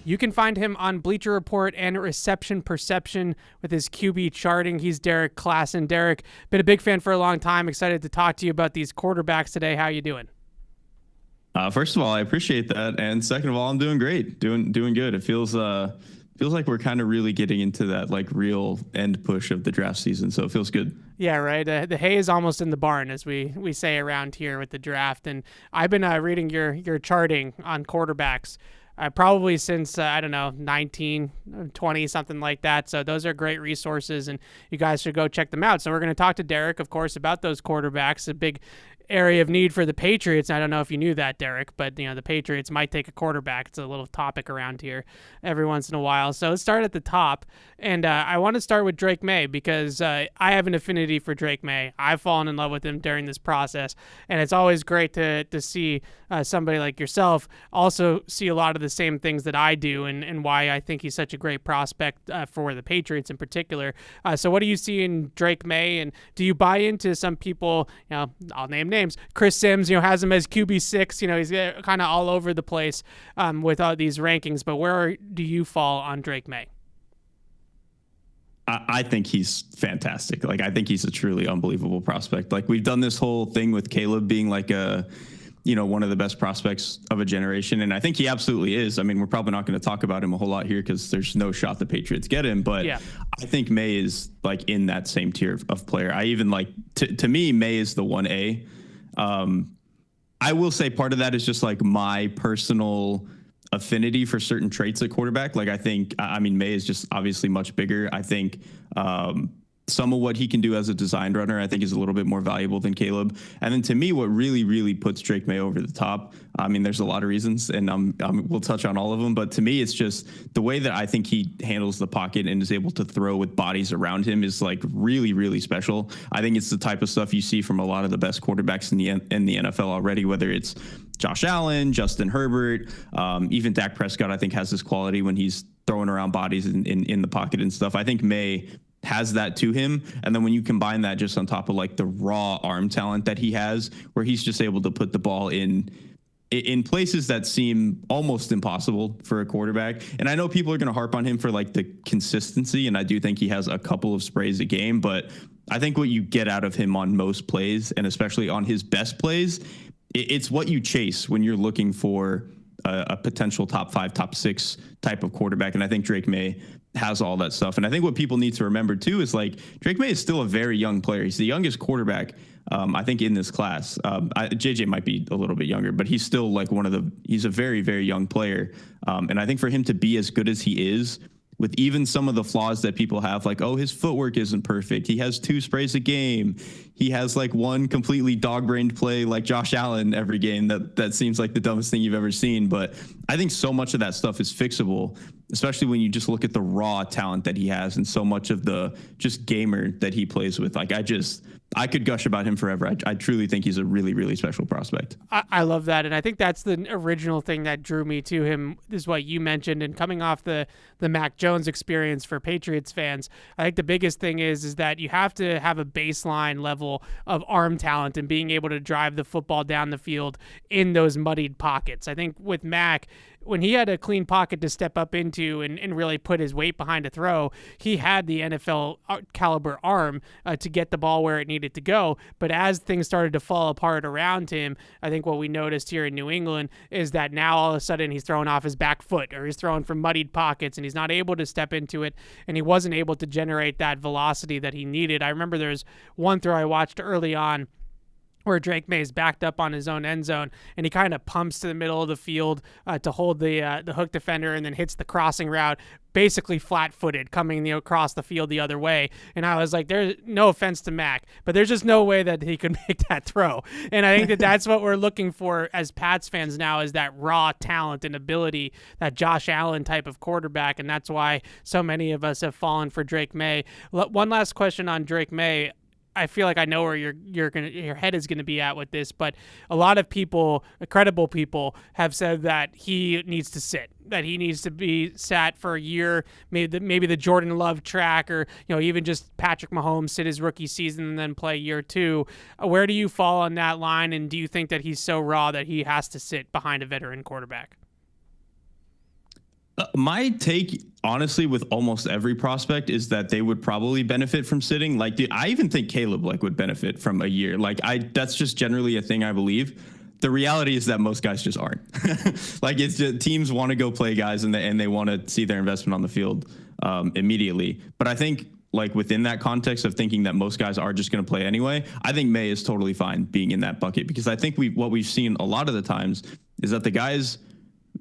You can find him on Bleacher Report and Reception Perception with his QB charting. He's Derrik Klassen. Derrik, been a big fan for a long time. Excited to talk to you about these quarterbacks today. How you doing? First of all, I appreciate that, and second of all, I'm doing great, doing good. It feels like we're kind of really getting into that like real end push of the draft season, so it feels good. Yeah, right. The hay is almost in the barn, as we say around here with the draft. And I've been reading your charting on quarterbacks. Probably since, 19, 20, something like that. So those are great resources, and you guys should go check them out. So we're going to talk to Derrik, of course, about those quarterbacks, a big area of need for the Patriots. I don't know if you knew that, Derrik, but the Patriots might take a quarterback. It's a little topic around here every once in a while. So let's start at the top, and I want to start with Drake Maye because I have an affinity for Drake Maye. I've fallen in love with him during this process, and it's always great to see somebody like yourself also see a lot of the same things that I do, and why I think he's such a great prospect for the Patriots in particular. So what do you see in Drake Maye, and do you buy into some people, I'll name names, Chris Sims, has him as QB6, he's kind of all over the place with all these rankings, but where do you fall on Drake Maye? I think he's fantastic. Like, I think he's a truly unbelievable prospect. Like, we've done this whole thing with Caleb being like one of the best prospects of a generation. And I think he absolutely is. I mean, we're probably not going to talk about him a whole lot here because there's no shot the Patriots get him. But yeah. I think Maye is like in that same tier of player. I even like, to me, Maye is the 1A. I will say part of that is just like my personal affinity for certain traits at quarterback. Like, I mean, Maye is just obviously much bigger. I think, some of what he can do as a designed runner, I think, is a little bit more valuable than Caleb. And then to me, what really, really puts Drake Maye over the top, I mean, there's a lot of reasons, and we'll touch on all of them. But to me, it's just the way that I think he handles the pocket and is able to throw with bodies around him is like really, really special. I think it's the type of stuff you see from a lot of the best quarterbacks in the NFL already, whether it's Josh Allen, Justin Herbert, even Dak Prescott, I think, has this quality when he's throwing around bodies in the pocket and stuff. I think Maye has that to him. And then when you combine that just on top of like the raw arm talent that he has, where he's just able to put the ball in places that seem almost impossible for a quarterback. And I know people are going to harp on him for like the consistency, and I do think he has a couple of sprays a game, but I think what you get out of him on most plays, and especially on his best plays, it's what you chase when you're looking for a potential top 5, top 6 type of quarterback. And I think Drake Maye has all that stuff. And I think what people need to remember too is like Drake Maye is still a very young player. He's the youngest quarterback, I think, in this class. JJ might be a little bit younger, but he's still like he's a very, very young player. And I think for him to be as good as he is, with even some of the flaws that people have, like, oh, his footwork isn't perfect. He has 2 sprays a game. He has like one completely dog-brained play like Josh Allen every game. That seems like the dumbest thing you've ever seen. But I think so much of that stuff is fixable, especially when you just look at the raw talent that he has and so much of the just gamer that he plays with. Like, I could gush about him forever. I truly think he's a really, really special prospect. I love that. And I think that's the original thing that drew me to him, is what you mentioned. And coming off the Mac Jones experience for Patriots fans, I think the biggest thing is that you have to have a baseline level of arm talent and being able to drive the football down the field in those muddied pockets. I think with Mac, when he had a clean pocket to step up into and really put his weight behind a throw, he had the NFL caliber arm to get the ball where it needed to go. But as things started to fall apart around him, I think what we noticed here in New England is that now all of a sudden he's throwing off his back foot, or he's throwing from muddied pockets, and he's not able to step into it, and he wasn't able to generate that velocity that he needed. I remember there's one throw I watched early on where Drake Maye is backed up on his own end zone, and he kind of pumps to the middle of the field to hold the hook defender, and then hits the crossing route, basically flat-footed, coming across the field the other way. And I was like, there's no offense to Mac, but there's just no way that he could make that throw. And I think that that's what we're looking for as Pats fans now, is that raw talent and ability, that Josh Allen type of quarterback, and that's why so many of us have fallen for Drake Maye. One last question on Drake Maye. I feel like I know where your head is gonna be at with this, but a lot of people, credible people, have said that he needs to sit, that he needs to be sat for a year, maybe the Jordan Love track, or even just Patrick Mahomes sit his rookie season and then play year 2. Where do you fall on that line, and do you think that he's so raw that he has to sit behind a veteran quarterback? My take, honestly, with almost every prospect is that they would probably benefit from sitting. Like, I even think Caleb would benefit from a year. That's just generally a thing I believe. The reality is that most guys just aren't. Like, it's just, teams want to go play guys and they want to see their investment on the field immediately. But I think, like, within that context of thinking that most guys are just going to play anyway, I think Maye is totally fine being in that bucket, because I think what we've seen a lot of the times is that the guys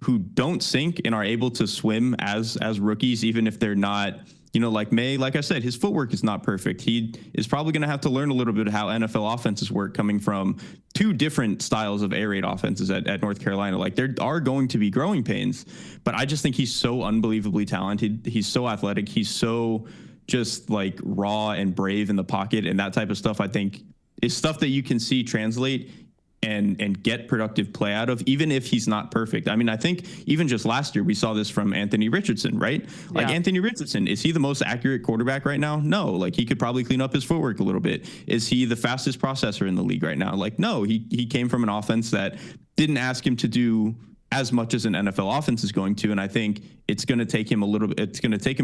who don't sink and are able to swim as rookies, even if they're not, like Maye, like I said, his footwork is not perfect. He is probably going to have to learn a little bit of how NFL offenses work, coming from two different styles of air raid offenses at North Carolina. Like, there are going to be growing pains, but I just think he's so unbelievably talented. He's so athletic. He's so just like raw and brave in the pocket, and that type of stuff, I think, is stuff that you can see translate and get productive play out of, even if he's not perfect. I mean, I think even just last year, we saw this from Anthony Richardson, right? Like, Anthony Richardson, is he the most accurate quarterback right now? No. Like, he could probably clean up his footwork a little bit. Is he the fastest processor in the league right now? Like, no. He came from an offense that didn't ask him to do as much as an NFL offense is going to. And I think it's going to take him a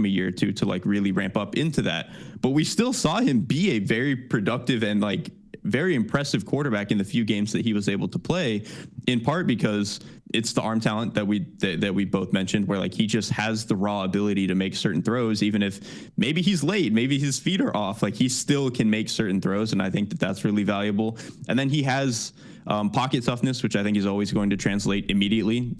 year or two to like really ramp up into that. But we still saw him be a very productive and like very impressive quarterback in the few games that he was able to play, in part because it's the arm talent that we both mentioned, where like he just has the raw ability to make certain throws, even if maybe he's late, maybe his feet are off, like he still can make certain throws. And I think that that's really valuable. And then he has pocket toughness, which I think is always going to translate immediately.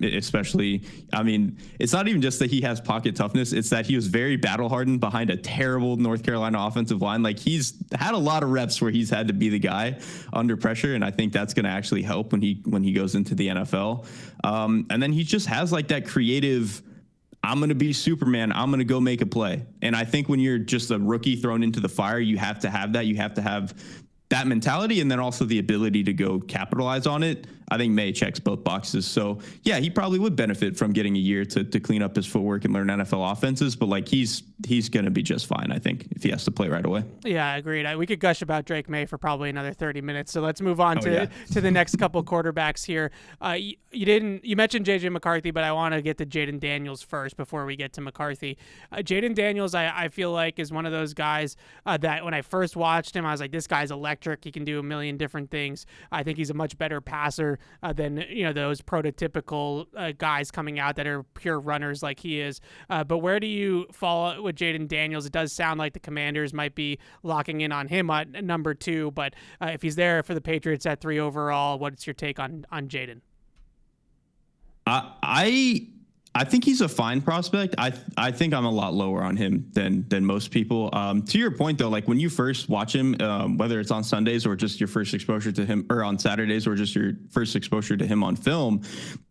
Especially, I mean, it's not even just that he has pocket toughness. It's that he was very battle hardened behind a terrible North Carolina offensive line. Like, he's had a lot of reps where he's had to be the guy under pressure. And I think that's going to actually help when he goes into the NFL. And then he just has like that creative, I'm going to be Superman, I'm going to go make a play. And I think when you're just a rookie thrown into the fire, you have to have that. You have to have that mentality, and then also the ability to go capitalize on it. I think Maye checks both boxes. So yeah, he probably would benefit from getting a year to clean up his footwork and learn NFL offenses, but like he's going to be just fine, I think, if he has to play right away. Yeah, agreed. We could gush about Drake Maye for probably another 30 minutes. So let's move on to the next couple quarterbacks here. You mentioned JJ McCarthy, but I want to get to Jayden Daniels first before we get to McCarthy. Jayden Daniels, I feel like, is one of those guys that when I first watched him, I was like, this guy's electric. He can do a million different things. I think he's a much better passer than those prototypical guys coming out that are pure runners like he is. But where do you fall with Jayden Daniels? It does sound like the Commanders might be locking in on him at number 2, but if he's there for the Patriots at 3 overall, what's your take on Jayden? I think he's a fine prospect. I think I'm a lot lower on him than most people. To your point, though, like when you first watch him, whether it's on Sundays or just your first exposure to him, or on Saturdays or just your first exposure to him on film,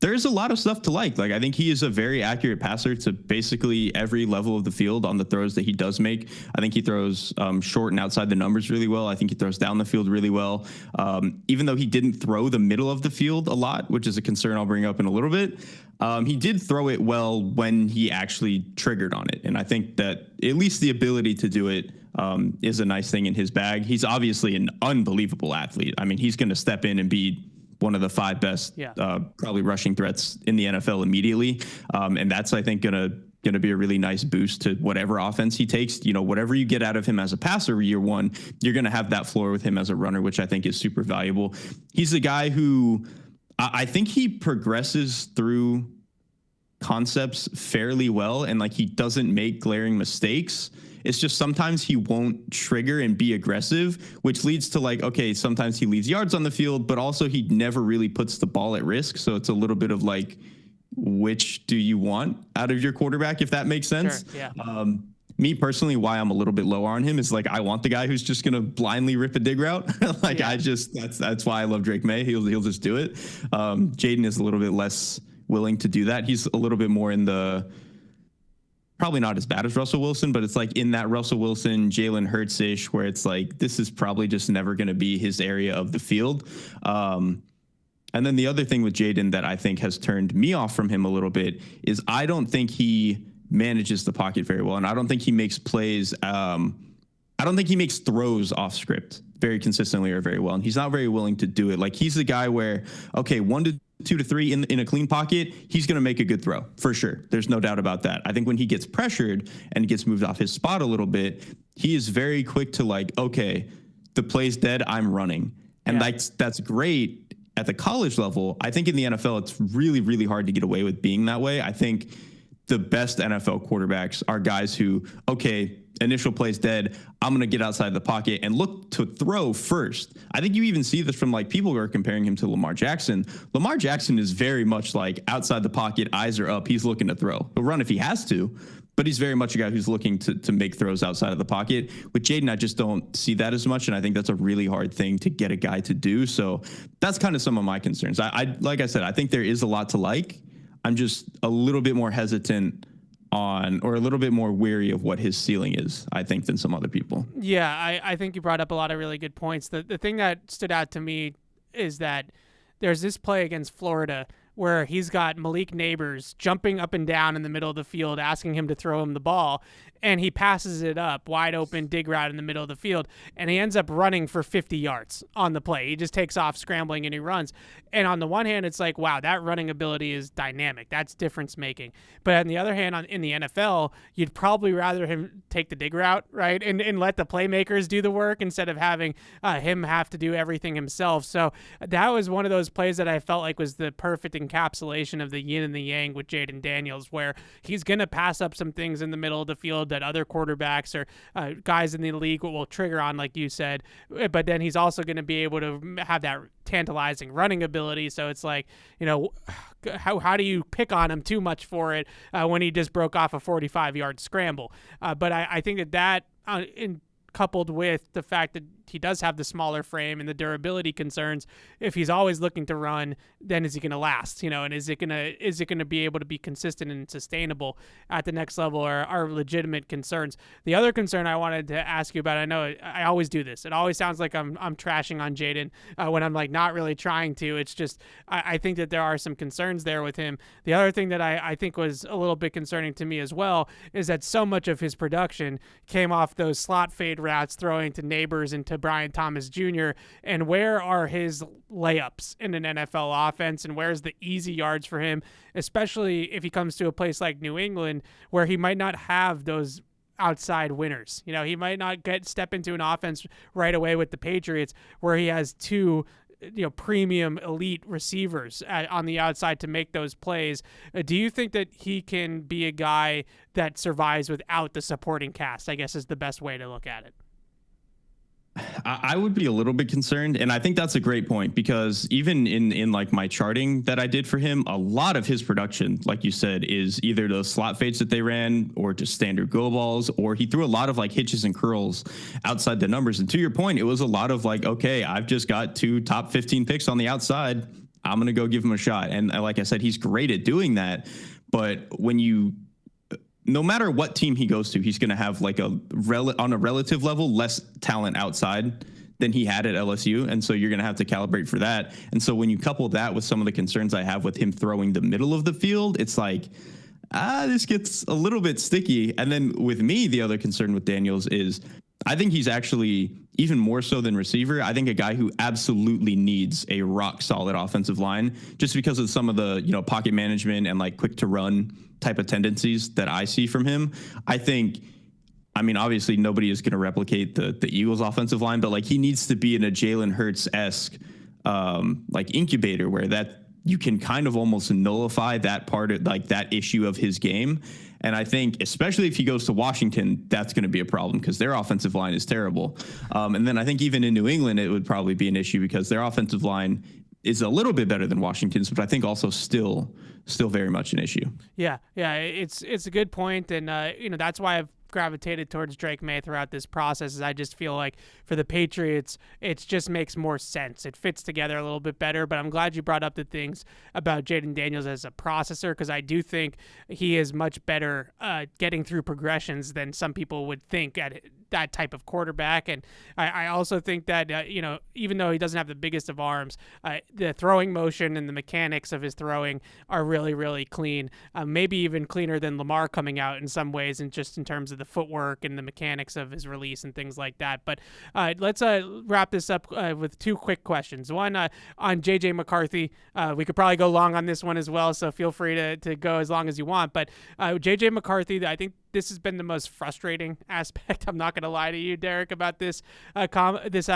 there's a lot of stuff to like. Like, I think he is a very accurate passer to basically every level of the field on the throws that he does make. I think he throws short and outside the numbers really well. I think he throws down the field really well. Even though he didn't throw the middle of the field a lot, which is a concern I'll bring up in a little bit, he did throw it well when he actually triggered on it. And I think that at least the ability to do it is a nice thing in his bag. He's obviously an unbelievable athlete. I mean, he's going to step in and be one of the 5 best probably rushing threats in the NFL immediately. And that's, I think, going to be a really nice boost to whatever offense he takes. Whatever you get out of him as a passer year one, you're going to have that floor with him as a runner, which I think is super valuable. He's a guy who I think he progresses through concepts fairly well, and like he doesn't make glaring mistakes. It's just sometimes he won't trigger and be aggressive, which leads to like, okay, sometimes he leaves yards on the field, but also he never really puts the ball at risk. So it's a little bit of like, which do you want out of your quarterback, if that makes sense? Sure, yeah. Me personally, why I'm a little bit lower on him is like, I want the guy who's just going to blindly rip a dig route. That's why I love Drake Maye. He'll just do it. Jayden is a little bit less willing to do that. He's a little bit more in the, probably not as bad as Russell Wilson, but it's like in that Russell Wilson, Jalen Hurts-ish, where it's like, this is probably just never going to be his area of the field. And then the other thing with Jayden that I think has turned me off from him a little bit is I don't think he manages the pocket very well. And I don't think he makes plays. I don't think he makes throws off script very consistently or very well. And he's not very willing to do it. Like, he's the guy where, okay, 1 to 2 to 3 in a clean pocket, he's going to make a good throw for sure. There's no doubt about that. I think when he gets pressured and gets moved off his spot a little bit, he is very quick to like, okay, the play's dead, I'm running. And that's great at the college level. I think in the NFL, it's really, really hard to get away with being that way. I think the best NFL quarterbacks are guys who, okay, initial play's dead, I'm going to get outside the pocket and look to throw first. I think you even see this from like people who are comparing him to Lamar Jackson. Lamar Jackson is very much like outside the pocket, eyes are up, he's looking to throw. He'll run if he has to, but he's very much a guy who's looking to make throws outside of the pocket. With Jayden, I just don't see that as much, and I think that's a really hard thing to get a guy to do. So that's kind of some of my concerns. I like I said, I think there is a lot to like. I'm just a little bit more hesitant on, or a little bit more wary of what his ceiling is, I think, than some other people. Yeah, I think you brought up a lot of really good points. The thing that stood out to me is that there's this play against Florida where he's got Malik Neighbors jumping up and down in the middle of the field, asking him to throw him the ball, and he passes it up, wide open dig route in the middle of the field, and he ends up running for 50 yards on the play. He just takes off scrambling and he runs. And on the one hand, it's like, wow, that running ability is dynamic. That's difference making. But on the other hand, in the NFL, you'd probably rather him take the dig route, right, and let the playmakers do the work instead of having him have to do everything himself. So that was one of those plays that I felt like was the perfect encapsulation of the yin and the yang with Jayden Daniels, where he's going to pass up some things in the middle of the field that other quarterbacks or guys in the league will trigger on, like you said. But then he's also going to be able to have that tantalizing running ability. So it's like, you know, how do you pick on him too much for it when he just broke off a 45-yard scramble? But I think that coupled with the fact that he does have the smaller frame and the durability concerns, if he's always looking to run, then is he going to last? You know, and is it going to be able to be consistent and sustainable at the next level? Are legitimate concerns. The other concern I wanted to ask you about, I know I always do this. It always sounds like I'm trashing on Jayden when I'm like not really trying to. It's just I think that there are some concerns there with him. The other thing that I think was a little bit concerning to me as well is that so much of his production came off those slot fade routes, throwing to Neighbors and to Brian Thomas Jr. And where are his layups in an NFL offense, and where's the easy yards for him, especially if he comes to a place like New England where he might not have those outside winners. You know, he might not step into an offense right away with the Patriots where he has two premium elite receivers on the outside to make those plays. Do you think that he can be a guy that survives without the supporting cast, I guess is the best way to look at it? I would be a little bit concerned. And I think that's a great point, because even in like my charting that I did for him, a lot of his production, like you said, is either the slot fades that they ran or just standard go balls, or he threw a lot of like hitches and curls outside the numbers. And to your point, it was a lot of like, okay, I've just got 2 top 15 picks on the outside, I'm going to go give him a shot. And like I said, he's great at doing that. But no matter what team he goes to, he's going to have like on a relative level, less talent outside than he had at LSU. And so you're going to have to calibrate for that. And so when you couple that with some of the concerns I have with him throwing the middle of the field, it's like, this gets a little bit sticky. And then with me, the other concern with Daniels is I think he's actually even more so than receiver. I think a guy who absolutely needs a rock solid offensive line, just because of some of the, pocket management and like quick to run type of tendencies that I see from him. Obviously nobody is going to replicate the Eagles offensive line, but like he needs to be in a Jalen Hurts-esque like incubator where that you can kind of almost nullify that part of like that issue of his game. And I think, especially if he goes to Washington, that's going to be a problem because their offensive line is terrible. And then I think even in New England, it would probably be an issue because their offensive line is a little bit better than Washington's, but I think also still very much an issue. Yeah, it's a good point, and that's why I've gravitated towards Drake Maye throughout this process. Is I just feel like for the Patriots, it just makes more sense. It fits together a little bit better. But I'm glad you brought up the things about Jayden Daniels as a processor, because I do think he is much better getting through progressions than some people would think that type of quarterback. And I also think that, even though he doesn't have the biggest of arms, the throwing motion and the mechanics of his throwing are really, really clean. Maybe even cleaner than Lamar coming out in some ways, and just in terms of the footwork and the mechanics of his release and things like that. But let's wrap this up with two quick questions. One on JJ McCarthy. We could probably go long on this one as well, so feel free to go as long as you want. But JJ McCarthy, I think this has been the most frustrating aspect. I'm not going to lie to you, Derrik, about this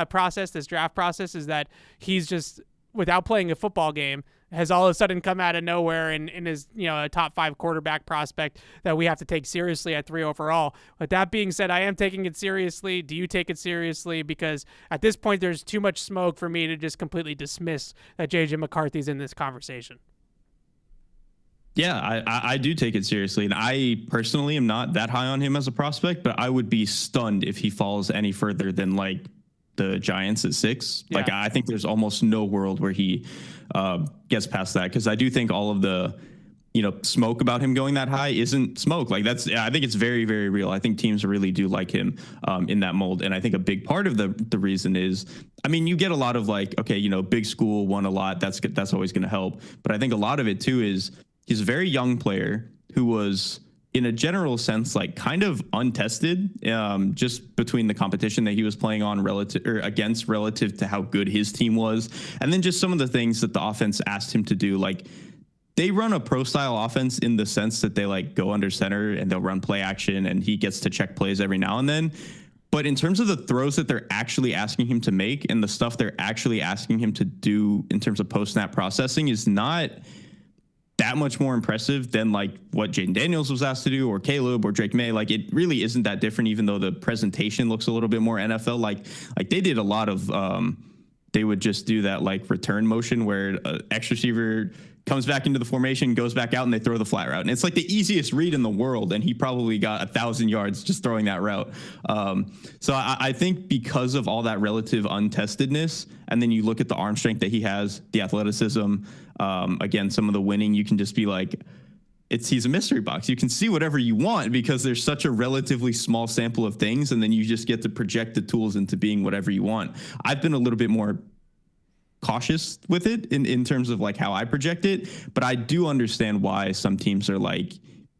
process, this draft process, is that he's just, without playing a football game, has all of a sudden come out of nowhere and is, a top 5 quarterback prospect that we have to take seriously at 3 overall. With that being said, I am taking it seriously. Do you take it seriously? Because at this point, there's too much smoke for me to just completely dismiss that JJ McCarthy's in this conversation. Yeah, I do take it seriously. And I personally am not that high on him as a prospect, but I would be stunned if he falls any further than like the Giants at 6. Yeah. Like, I think there's almost no world where he gets past that, because I do think all of the smoke about him going that high isn't smoke. Like, I think it's very, very real. I think teams really do like him in that mold. And I think a big part of the reason is, you get a lot of like, okay, big school, won a lot. That's good. That's always going to help. But I think a lot of it too is he's a very young player who was, in a general sense, like kind of untested, just between the competition that he was playing on relative to how good his team was. And then just some of the things that the offense asked him to do. Like, they run a pro style offense in the sense that they like go under center and they'll run play action, and he gets to check plays every now and then. But in terms of the throws that they're actually asking him to make and the stuff they're actually asking him to do in terms of post snap processing is not that much more impressive than like what Jayden Daniels was asked to do, or Caleb, or Drake Maye. Like, it really isn't that different, even though the presentation looks a little bit more NFL. Like they did a lot of, they would just do that like return motion where X receiver comes back into the formation, goes back out, and they throw the flat route. And it's like the easiest read in the world. And he probably got 1,000 yards just throwing that route. So I think because of all that relative untestedness, and then you look at the arm strength that he has, the athleticism, again, some of the winning, you can just be like, he's a mystery box. You can see whatever you want because there's such a relatively small sample of things. And then you just get to project the tools into being whatever you want. I've been a little bit more cautious with it in terms of like how I project it, but I do understand why some teams are like,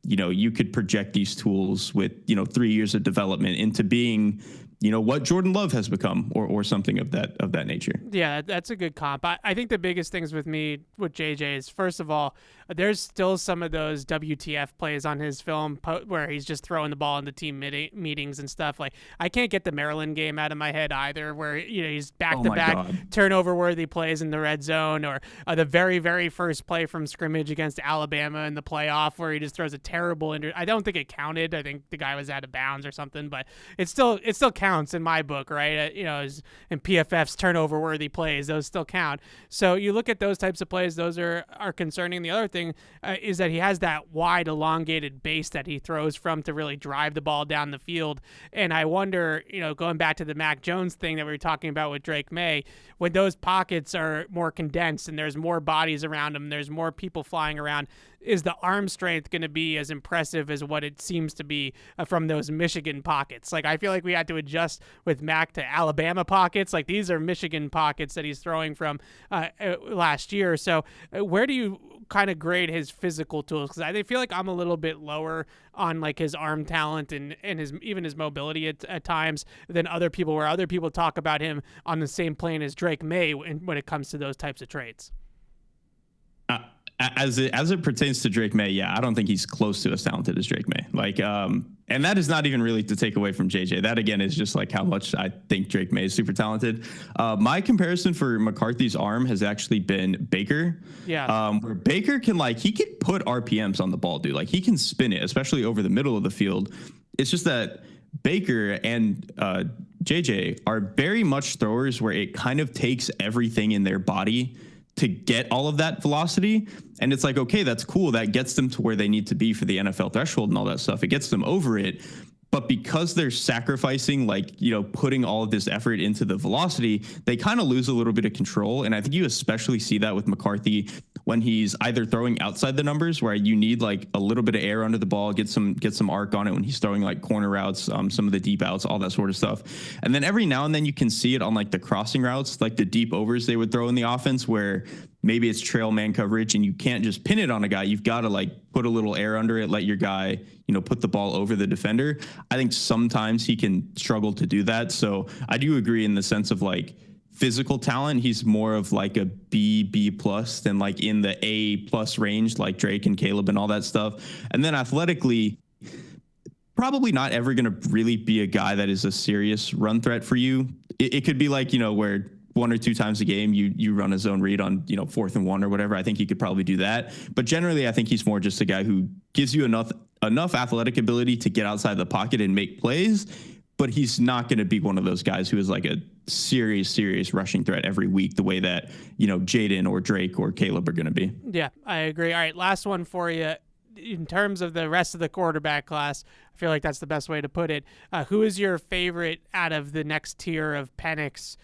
you could project these tools with 3 years of development into being what Jordan Love has become, or something of that nature. Yeah, that's a good comp. I think the biggest things with me with JJ is, first of all, there's still some of those WTF plays on his film where he's just throwing the ball in the team meetings and stuff. Like, I can't get the Maryland game out of my head either, where he's back-to-back turnover-worthy plays in the red zone, or the very, very first play from scrimmage against Alabama in the playoff where he just throws a terrible I don't think it counted. I think the guy was out of bounds or something, but it still counts in my book, right? In PFF's turnover-worthy plays, those still count. So you look at those types of plays; those are concerning. The other thing is that he has that wide, elongated base that he throws from to really drive the ball down the field. And I wonder, going back to the Mac Jones thing that we were talking about with Drake Maye, when those pockets are more condensed and there's more bodies around them, there's more people flying around, is the arm strength going to be as impressive as what it seems to be from those Michigan pockets? Like, I feel like we had to adjust with Mac to Alabama pockets. Like, these are Michigan pockets that he's throwing from last year. So where do you kind of grade his physical tools? Because I feel like I'm a little bit lower on like his arm talent and even his mobility at times than other people, where other people talk about him on the same plane as Drake Maye when it comes to those types of traits. As it pertains to Drake Maye, yeah, I don't think he's close to as talented as Drake Maye. Like, and that is not even really to take away from JJ. That again is just like how much I think Drake Maye is super talented. My comparison for McCarthy's arm has actually been Baker. Yeah. Where Baker he can put RPMs on the ball, dude. Like, he can spin it, especially over the middle of the field. It's just that Baker and JJ are very much throwers where it kind of takes everything in their body to get all of that velocity. And it's like, okay, that's cool. That gets them to where they need to be for the NFL threshold and all that stuff. It gets them over it. But because they're sacrificing, putting all of this effort into the velocity, they kind of lose a little bit of control. And I think you especially see that with McCarthy when he's either throwing outside the numbers where you need like a little bit of air under the ball, get some arc on it when he's throwing like corner routes, some of the deep outs, all that sort of stuff. And then every now and then you can see it on like the crossing routes, like the deep overs they would throw in the offense where maybe it's trail man coverage and you can't just pin it on a guy. You've got to like put a little air under it, let your guy, put the ball over the defender. I think sometimes he can struggle to do that. So I do agree in the sense of like physical talent. He's more of like a B plus than like in the A plus range, like Drake and Caleb and all that stuff. And then athletically, probably not ever going to really be a guy that is a serious run threat for you. It could be like, where one or two times a game you run a zone read on 4th and 1 or whatever. I think he could probably do that, but generally I think he's more just a guy who gives you enough athletic ability to get outside the pocket and make plays, but he's not going to be one of those guys who is like a serious rushing threat every week the way that Jayden or Drake or Caleb are going to be. Yeah, I agree. All right, last one for you. In terms of the rest of the quarterback class, I feel like that's the best way to put it. Who is your favorite out of the next tier of Penix,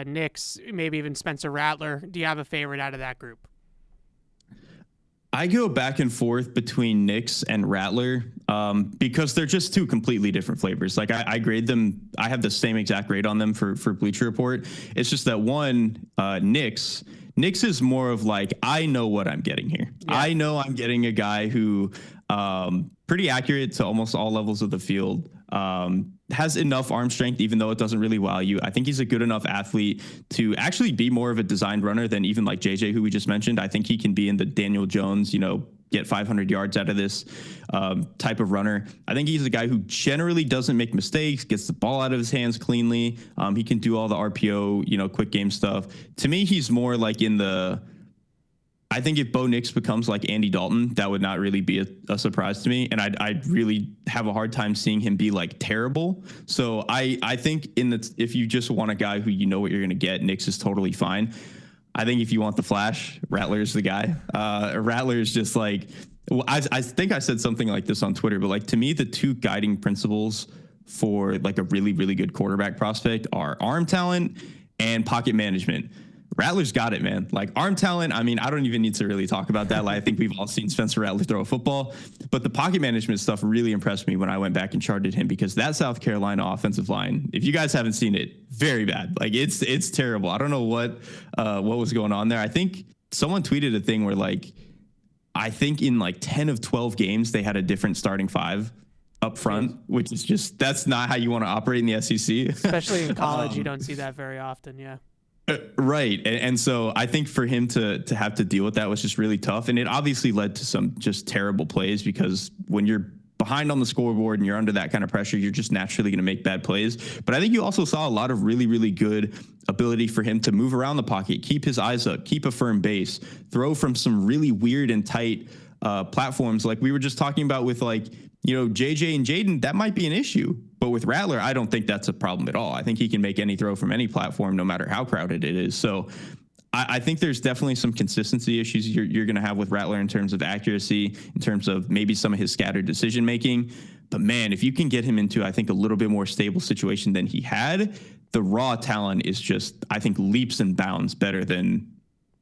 Nix, maybe even Spencer Rattler? Do you have a favorite out of that group? I go back and forth between Nix and Rattler because they're just two completely different flavors. Like I grade them. I have the same exact grade on them for Bleacher Report. It's just that one, Nix is more of like, I know what I'm getting here. Yeah. I know I'm getting a guy who pretty accurate to almost all levels of the field, has enough arm strength, even though it doesn't really wow you. I think he's a good enough athlete to actually be more of a designed runner than even like JJ, who we just mentioned. I think he can be in the Daniel Jones, get 500 yards out of this type of runner. I think he's a guy who generally doesn't make mistakes, gets the ball out of his hands cleanly. He can do all the RPO, quick game stuff. To me, he's more like I think if Bo Nix becomes like Andy Dalton, that would not really be a surprise to me. And I'd really have a hard time seeing him be like terrible. So I think if you just want a guy who what you're going to get, Nix is totally fine. I think if you want the flash, Rattler's the guy. Rattler's just like, I think I said something like this on Twitter, but like to me, the two guiding principles for like a really, really good quarterback prospect are arm talent and pocket management. Rattler's got it, man. Like arm talent, I mean, I don't even need to really talk about that. Like I think we've all seen Spencer Rattler throw a football, but the pocket management stuff really impressed me when I went back and charted him because that South Carolina offensive line, if you guys haven't seen it, very bad. Like it's terrible. I don't know what was going on there. I think someone tweeted a thing where like, I think in like 10 of 12 games, they had a different starting five up front, which is just, that's not how you want to operate in the SEC. Especially in college, you don't see that very often. Yeah. Right. And so I think for him to have to deal with that was just really tough. And it obviously led to some just terrible plays because when you're behind on the scoreboard and you're under that kind of pressure, you're just naturally going to make bad plays. But I think you also saw a lot of really, really good ability for him to move around the pocket, keep his eyes up, keep a firm base, throw from some really weird and tight platforms. Like we were just talking about with like, JJ and Jayden, that might be an issue. But with Rattler, I don't think that's a problem at all. I think he can make any throw from any platform, no matter how crowded it is. So I think there's definitely some consistency issues you're going to have with Rattler in terms of accuracy, in terms of maybe some of his scattered decision making. But man, if you can get him into, I think, a little bit more stable situation than he had, the raw talent is just, I think, leaps and bounds better than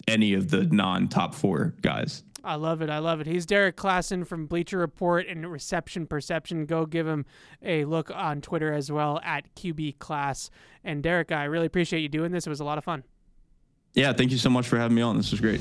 any of the non-top 4 guys. I love it. I love it. He's Derrik Klassen from Bleacher Report and Reception Perception. Go give him a look on Twitter as well at QB Class. And Derrik, I really appreciate you doing this. It was a lot of fun. Yeah, thank you so much for having me on. This was great.